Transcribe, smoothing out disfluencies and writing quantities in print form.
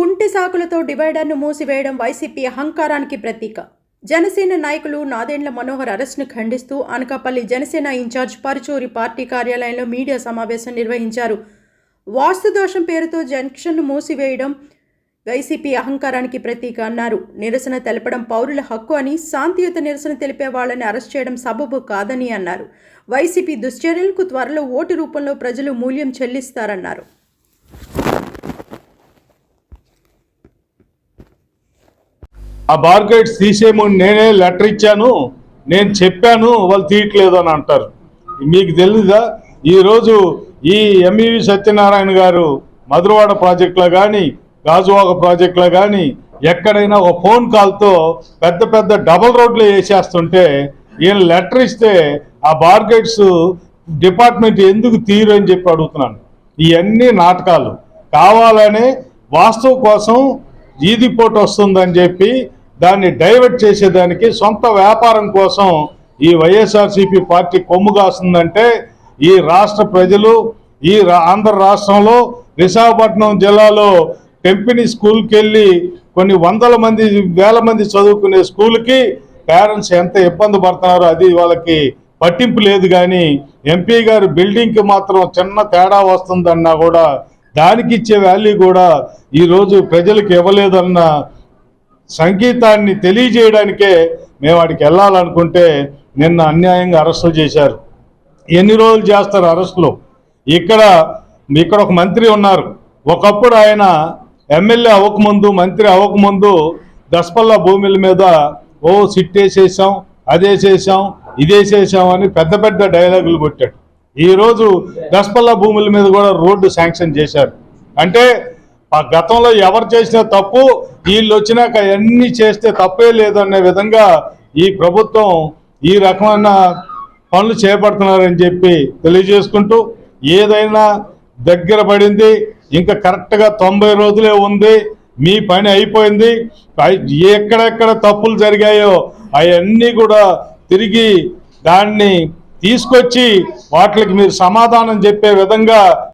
కుంటి సాకులతో డివైడర్ను మూసివేయడం వైసీపీ అహంకారానికి ప్రతీక. జనసేన నాయకులు నాదెండ్ల మనోహర్ అరెస్టును ఖండిస్తూ అనకాపల్లి జనసేన ఇన్ఛార్జ్ పరుచూరి పార్టీ కార్యాలయంలో మీడియా సమావేశం నిర్వహించారు. వాస్తు దోషం పేరుతో జంక్షన్ను మూసివేయడం వైసీపీ అహంకారానికి ప్రతీక అన్నారు. నిరసన తెలపడం పౌరుల హక్కు అని, శాంతియుత నిరసన తెలిపే వాళ్ళని అరెస్ట్ చేయడం సబబు కాదని అన్నారు. వైసీపీ దుశ్చర్యలకు త్వరలో ఓటు రూపంలో ప్రజలు మూల్యం చెల్లిస్తారన్నారు. ఆ బార్గేట్స్ తీసేయమని నేనే లెటర్ ఇచ్చాను, నేను చెప్పాను, వాళ్ళు తీయట్లేదు అని అంటారు. మీకు తెలీదా? ఈరోజు ఈ ఎంఈవి సత్యనారాయణ గారు మధురవాడ ప్రాజెక్టులో కానీ గాజువాక ప్రాజెక్టులో కానీ ఎక్కడైనా ఒక ఫోన్ కాల్తో పెద్ద పెద్ద డబల్ రోడ్లు వేసేస్తుంటే ఈయన లెటర్ ఇస్తే ఆ బార్గేట్స్ డిపార్ట్మెంట్ ఎందుకు తీరు అని చెప్పి అడుగుతున్నాను. ఇవన్నీ నాటకాలు. కావాలనే వాస్తవం కోసం ఈదిపోటు వస్తుందని చెప్పి దాన్ని డైవర్ట్ చేసేదానికి సొంత వ్యాపారం కోసం ఈ వైఎస్ఆర్సీపీ పార్టీ కొమ్ము కాస్తుందంటే ఈ రాష్ట్ర ప్రజలు, ఈ ఆంధ్ర రాష్ట్రంలో విశాఖపట్నం జిల్లాలో టెంపిని స్కూల్కి వెళ్ళి కొన్ని వందల మంది, వేల మంది చదువుకునే స్కూల్కి పేరెంట్స్ ఎంత ఇబ్బంది పడుతున్నారో అది వాళ్ళకి పట్టింపు లేదు. కానీ ఎంపీ గారు బిల్డింగ్కి మాత్రం చిన్న తేడా వస్తుందన్నా కూడా దానికి ఇచ్చే వాల్యూ కూడా ఈరోజు ప్రజలకు ఇవ్వలేదన్న సంగీతాన్ని తెలియజేయడానికే మేము వాడికి వెళ్ళాలనుకుంటే నిన్న అన్యాయంగా అరెస్టులు చేశారు. ఎన్ని రోజులు చేస్తారు అరెస్టులు? ఇక్కడ ఒక మంత్రి ఉన్నారు. ఒకప్పుడు ఆయన ఎమ్మెల్యే అవ్వకముందు, మంత్రి అవ్వకముందు దసపల్లా భూముల మీద సిట్ వేసేసాం, అదేసేసాం, ఇదేసేసాం అని పెద్ద పెద్ద డైలాగులు కొట్టాడు. ఈరోజు దసపల్లా భూముల మీద కూడా రోడ్డు శాంక్షన్ చేశారు. అంటే ఆ గతంలో ఎవరు చేసినా తప్పు, వీళ్ళు వచ్చినాక అన్నీ చేస్తే తప్పే లేదనే విధంగా ఈ ప్రభుత్వం ఈ రకమైన పనులు చేపడుతున్నారని చెప్పి తెలియజేసుకుంటూ, ఏదైనా దగ్గర పడింది, ఇంకా కరెక్ట్గా 90 రోజులే ఉంది, మీ పని అయిపోయింది. ఎక్కడెక్కడ తప్పులు జరిగాయో అవన్నీ కూడా తిరిగి దాన్ని తీసుకొచ్చి వాటికి మీరు సమాధానం చెప్పే విధంగా